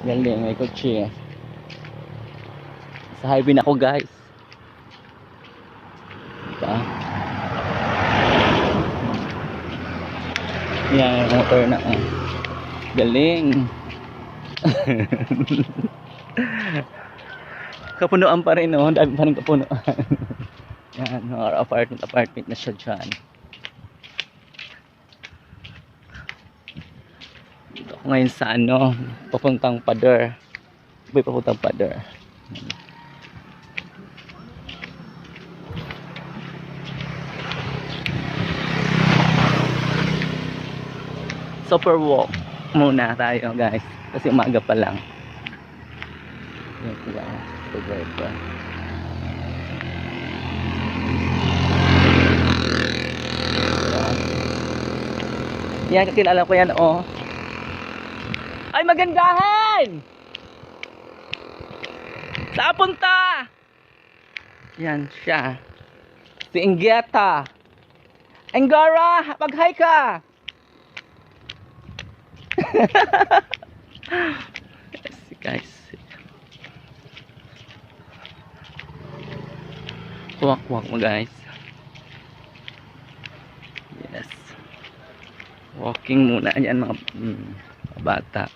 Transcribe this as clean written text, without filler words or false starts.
Galing, may kotse. Sa highway na ako, guys. Diba? Yan, motor na. Galing. Kapunuan pa rin, no? Dami pa rin kapunuan. Yan, mga apartment na siya dyan. Dito ako ngayon sa ano, papuntang Pader. Papuntang Pader. Super walk muna tayo, guys, kasi umaga pa lang. Yan sila, driver. Yan, kakilala ko yan, oh. Ay, magandahan! Saan punta? Yan siya, si Inggeta. Angara, mag-hi ka! Yes, guys. Walk mo, guys. Yes. Walking muna yan, mga bata.